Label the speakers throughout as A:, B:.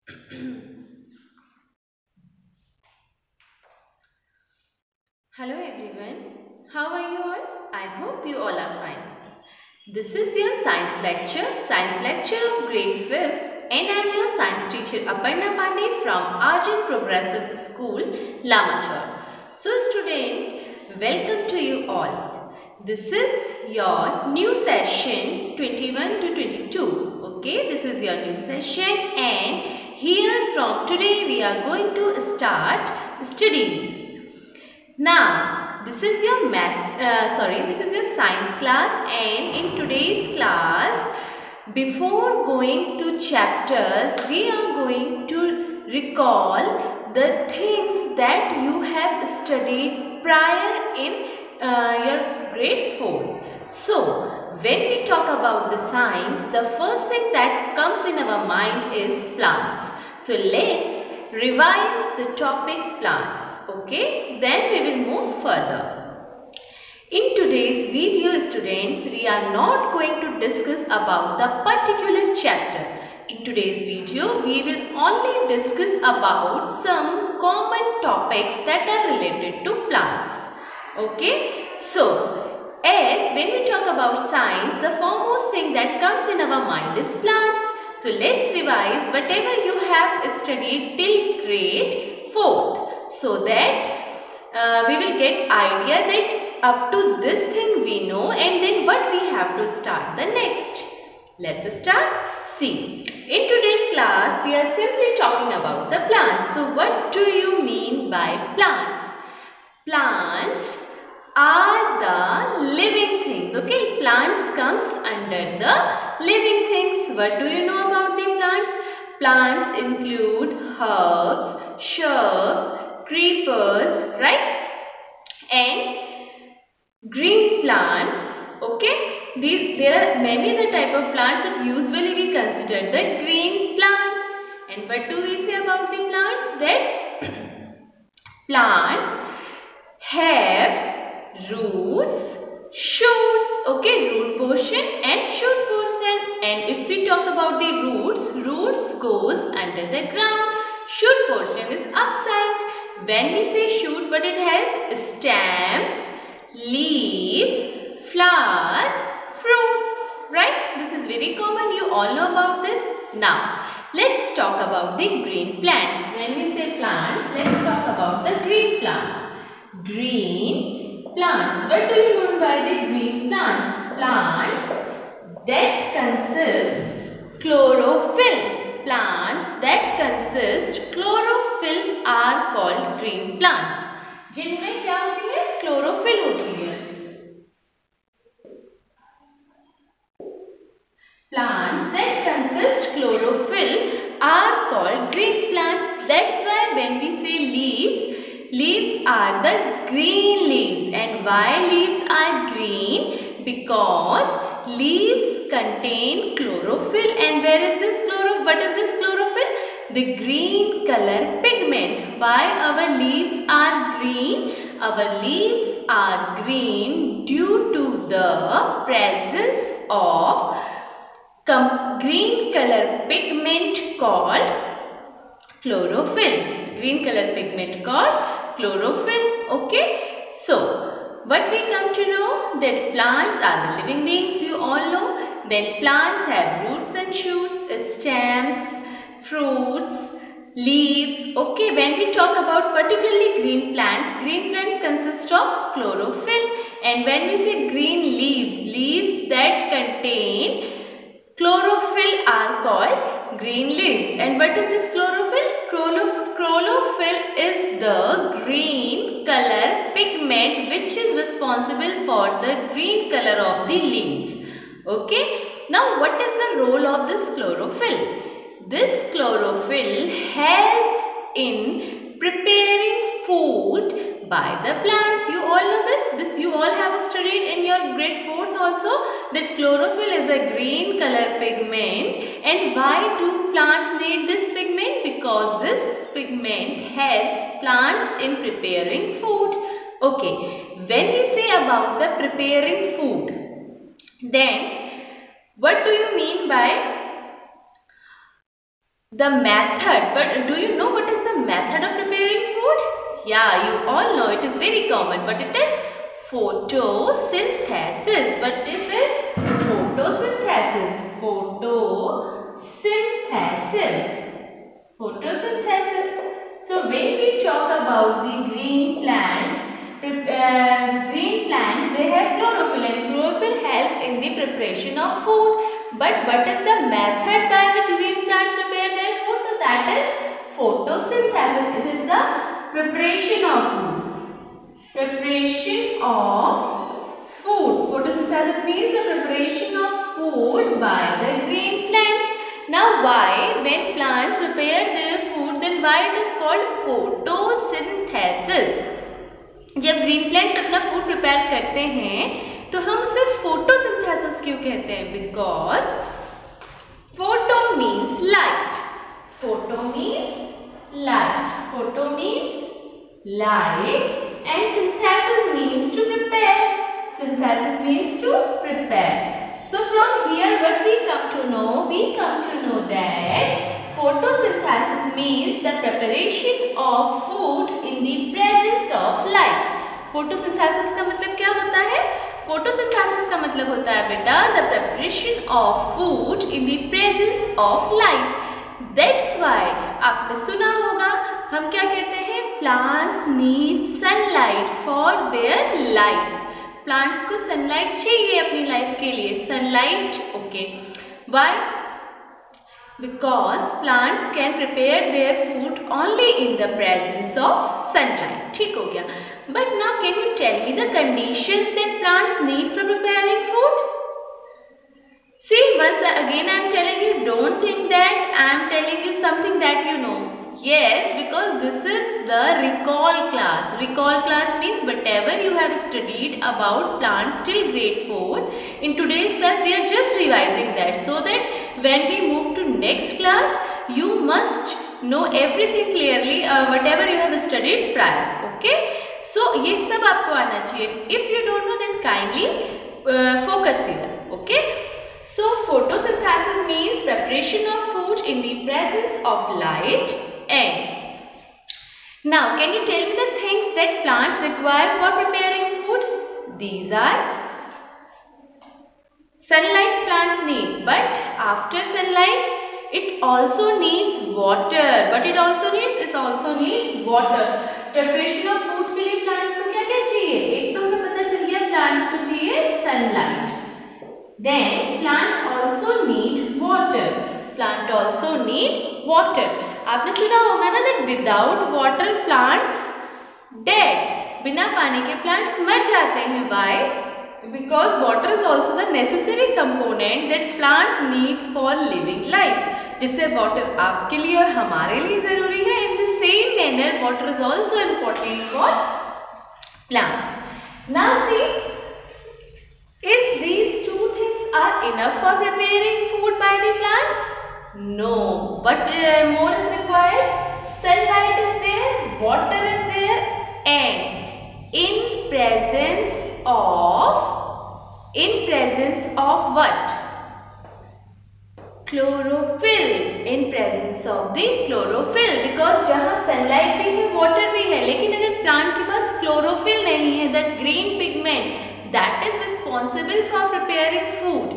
A: Hello everyone, how are you all? I hope you all are fine. This is your science lecture of grade 5th, and I am your science teacher Aparna Pandey from Arjun Progressive School, Lamachor. So student, welcome to you all. This is your new session 21 to 22. Okay, this is your new session, and here from today we are going to start studies. Now, this is your this is your science class, and in today's class, before going to chapters, we are going to recall the things that you have studied prior in your grade 4. So, when we talk about the science, the first thing that comes in our mind is plants. So, let's revise the topic plants. Okay, then we will move further. In today's video, students, we are not going to discuss about the particular chapter. In today's video, we will only discuss about some common topics that are related to plants. Okay, so as when we talk about science, the foremost thing that comes in our mind is plants. So let's revise whatever you have studied till grade 4th. So that we will get idea that up to this thing we know, and then what we have to start the next. Let's start. See, in today's class we are simply talking about the plants. So what do you mean by plants? Plants are the living things. Okay, plants comes under the living things. What do you know about the plants? Plants include herbs, shrubs, creepers, right? And green plants. Okay, there are many the type of plants that usually we consider the green plants. And what do we say about the plants? That plants have roots, shoots, okay, root portion and shoot portion. And if we talk about the roots goes under the ground, shoot portion is upside. When we say shoot, but it has stems, leaves, flowers, fruits, right? This is very common, you all know about this. Now, let's talk about the green plants. When we say plants, let's talk about the green plants. Green plants. What do you mean by the green plants? Plants that consist chlorophyll. Plants that consist chlorophyll are called green plants. जिनमें क्या होती है? Chlorophyll होती है. Plants that consist chlorophyll are called green plants. That's why when we say leaves are the green leaves. And why leaves are green? Because leaves contain chlorophyll. And where is this chlorophyll? What is this chlorophyll? The green color pigment. Why our leaves are green? Our leaves are green due to the presence of green color pigment called chlorophyll. Green color pigment called chlorophyll. Okay. So, what we come to know that plants are the living beings, you all know. Then plants have roots and shoots, stems, fruits, leaves. Okay, when we talk about particularly green plants consist of chlorophyll. And when we say green leaves that contain chlorophyll are called green leaves. And what is this chlorophyll? Chlorophyll is the green color pigment which is responsible for the green color of the leaves. Okay. Now what is the role of this chlorophyll? This chlorophyll helps in preparing food by the plants. You all know this. This you all have studied in your grade 4th also, that chlorophyll is a green color pigment. And why do plants need this pigment? Because this pigment helps plants in preparing food. Okay, when we say about the preparing food, then what do you mean by The method, but do you know what is the method of preparing food? Yeah, you all know, it is very common, but it is photosynthesis. What it is? Photosynthesis. Photosynthesis. Photosynthesis. So when we talk about the green plants, they have chlorophyll, and chlorophyll help in the preparation of food. But what is the method by which green plants prepare their food? So that is photosynthesis. It is the preparation of food. Preparation of food. Photosynthesis means the preparation of food by the green plants. Now why, when plants prepare their food, then why it is called photosynthesis? जब green plants अपना food prepare करते हैं तो हम उसे photosynthesis क्यों कहते हैं? Because photo means light. Photo means light. Photo means light and synthesis means to prepare. Synthesis means to prepare. So from here what we come to know? We come to know that photosynthesis means the preparation of food in the presence of light. Photosynthesis का मतलब क्या होता है? Photosynthesis का मतलब होता है बेटा the preparation of food in the presence of light. That's why आपने सुना होगा हम क्या कहते हैं? Plants need sunlight for their life. Plants को सनलाइट चाहिए अपनी लाइफ के लिए. Sunlight, okay. Why? Because plants can prepare their food only in the presence of sunlight. ठीक हो गया. But now can you tell me the conditions that plants need for preparing food? See, once again I am telling you, don't think that I am telling you something that you know. Yes, because this is the recall class. Recall class means whatever you have studied about plants till grade 4. In today's class we are just revising that so that when we move to next class you must know everything clearly whatever you have studied prior. Okay? So ये सब आपको आना चाहिए. If you don't know then kindly focus here. Okay? So photosynthesis means preparation of food in the presence of light. And now can you tell me the things that plants require for preparing food? These are sunlight plants need, but after sunlight it also needs water. But it also needs water. Preparation of food के लिए plants को क्या क्या चाहिए? एक तो हमें पता चल गया plants को चाहिए sunlight. Then plant also need water. Plant also need water. आपने सुना होगा ना that without water plants dead. बिना पानी के plants मर जाते हैं. Why? Because water is also the necessary component that plants need for living life. जिससे water आपके लिए और हमारे लिए जरूरी है. In the same manner, water is also important for plants. Now see, is these two things are enough for preparing food by the plants? No. What more is required? Sunlight is there, water is there, and in presence of what? Chlorophyll. In presence of the chlorophyll. Because जहाँ sunlight भी है, water भी है, लेकिन अगर plant के पास chlorophyll नहीं है, that green pigment that is responsible for preparing food,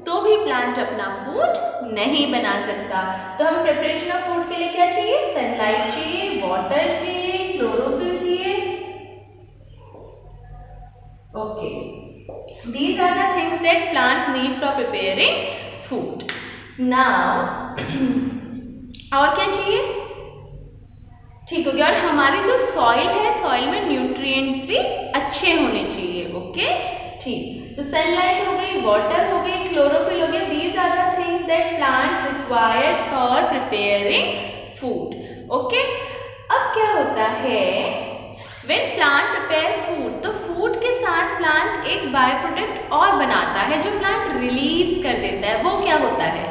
A: तो भी प्लांट अपना फूड नहीं बना सकता. तो हम प्रिपरेशन ऑफ फूड के लिए क्या चाहिए? सनलाइट चाहिए, वाटर चाहिए, क्लोरोफिल चाहिए. Okay, these are the things that plants need for preparing food. Now और क्या चाहिए? ठीक हो गया. और हमारी जो सॉइल है, सॉइल में न्यूट्रिएंट्स भी अच्छे होने चाहिए. ओके, ठीक. तो सनलाइट हो गई, वाटर हो गई, क्लोरोफिल हो गया. These are the things that plants required for preparing food. Okay. अब क्या होता है व्हेन प्लांट प्रिपेयर फूड, तो फूड के साथ प्लांट एक बाय प्रोडक्ट और बनाता है जो प्लांट रिलीज कर देता है. वो क्या होता है?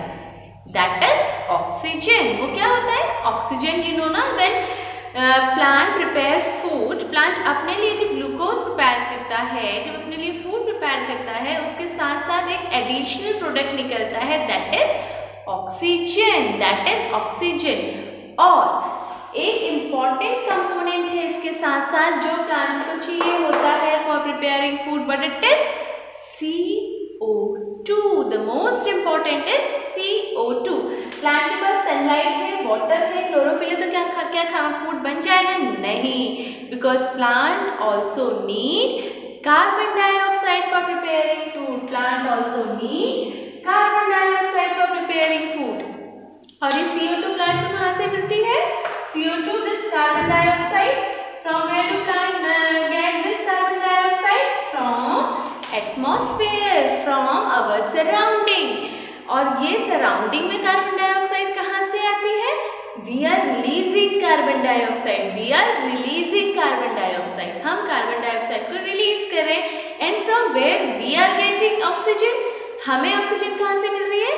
A: That is oxygen. वो क्या होता है? ऑक्सीजन. यू नो ना, when plant prepare food, plant अपने लिए जब ग्लूकोज प्रिपेयर करता है, जब अपने लिए फूड प्रिपेयर करता है, उसके साथ साथ एक एडिशनल प्रोडक्ट निकलता है that is oxygen, that is oxygen. और एक इम्पॉर्टेंट कंपोनेंट है इसके साथ साथ जो प्लांट्स को चाहिए होता है for preparing food, but it is CO2। The most important is CO2। Plant के पास सनलाइट है, वाटर है, क्लोरोफिल है, तो क्या फूड बन जाएगा? नहीं, because plant also need carbon dioxide for preparing food. Plant also need carbon dioxide for preparing food. और ये CO2 प्लांट को कहाँ से मिलती है? CO2, this carbon dioxide, from where do plant get this carbon dioxide? From atmosphere, from our surrounding. और ये surrounding में कार्बन डाइऑक्साइड कहाँ से आती है? We are releasing carbon dioxide, we are releasing carbon dioxide. हम कार्बन डाइऑक्साइड को release करें। And from where we are getting oxygen? हमें ऑक्सीजन कहाँ से मिल रही है?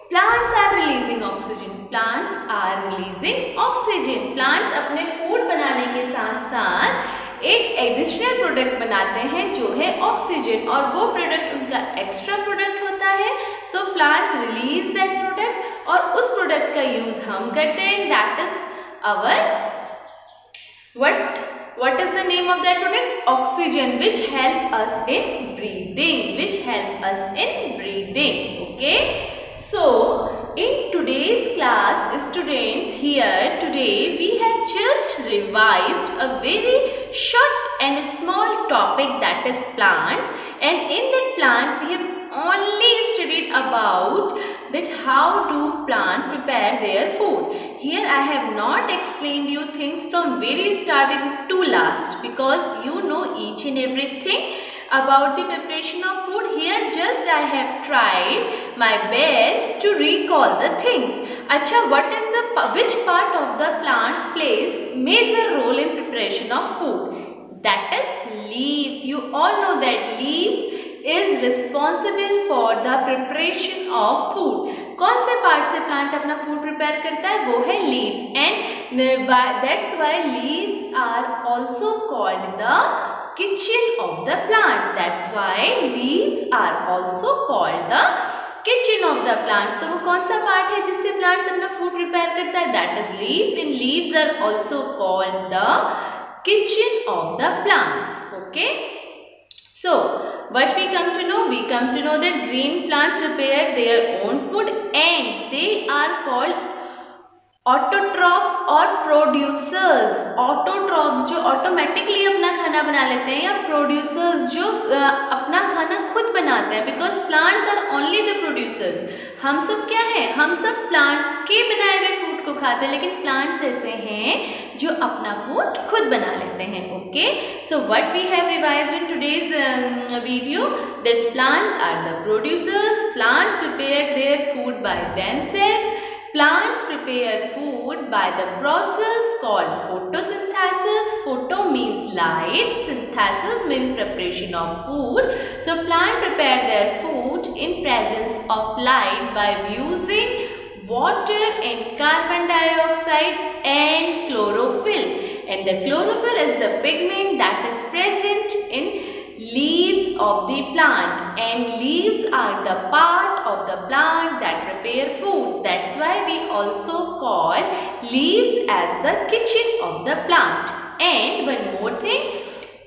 A: Plants are releasing oxygen, plants are releasing oxygen. Plants अपने फूड बनाने के साथ साथ एक एडिशनल प्रोडक्ट बनाते हैं जो है ऑक्सीजन, और वो प्रोडक्ट उनका एक्स्ट्रा प्रोडक्ट होता है। So plants release that product और उस प्रोडक्ट का यूज हम करते हैं। That is our what is the name of that product? Oxygen, which help us in breathing, okay? So in today's class, students, here today we have just revised a very short and small topic, that is plants, and in that plant we have only studied about that how do plants prepare their food. Here I have not explained you things from very starting to last, because you know each and everything about the preparation of food. Here just I have tried my best to recall the things. Acha, which part of the plant plays major role in preparation of food? That is leaf. You all know that leaf is responsible for the preparation of food. कौन से part से plant अपना food prepare करता है? वो है leaf. And that's why leaves are also called the kitchen of the plant. That's why leaves are also called the kitchen of the plants. तो वो कौन सा पार्ट है जिससे प्लांट्स अपना फूड प्रिपेयर करता है? That is leaf, and leaves are also called the kitchen of the plants. Okay. So what we come to know? We come to know that green plants prepare their own food and they are called autotrophs और producers. Autotrophs जो automatically अपना खाना बना लेते हैं, या producers जो अपना खाना खुद बनाते हैं, because plants are only the producers. हम सब क्या है? हम सब प्लांट्स के बनाए हुए फूड को खाते हैं, लेकिन प्लांट्स ऐसे हैं जो अपना फूड खुद बना लेते हैं। Okay, so what we have revised in today's video, that plants are the producers, plants prepare their food by themselves. Plants prepare food by the process called photosynthesis. Photo means light, synthesis means preparation of food. So plants prepare their food in presence of light by using water and carbon dioxide and chlorophyll. And the chlorophyll is the pigment that is present in leaves of the plant, and leaves are the part of the plant that prepare food. That's why we also call leaves as the kitchen of the plant. And one more thing,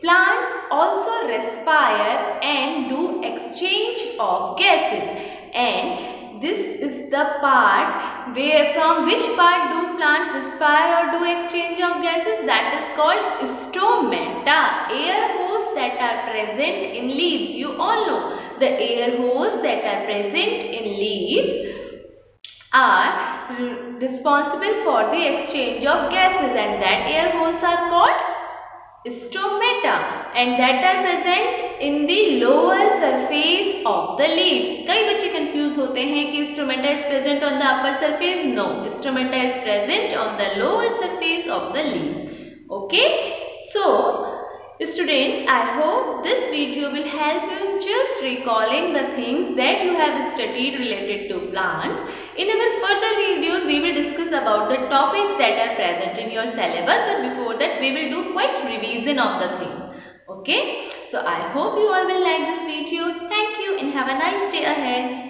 A: plants also respire and do exchange of gases, and this is the part where, from which part do plants respire or do exchange of gases? That is called stomata. Air holes that are present in leaves. You all know the air holes that are present in leaves are responsible for the exchange of gases, and that air holes are called stomata, and that are present in the lower surface of the leaf. कई बच्चे confuse होते हैं कि stomata is present on the upper surface. No, stomata is present on the lower surface of the leaf. Okay, so students, I hope this video will help you just recalling the things that you have studied related to plants. In our further videos, we will discuss about the topics that are present in your syllabus, but before that we will do quite revision of the things. Okay, so I hope you all will like this video. Thank you and have a nice day ahead.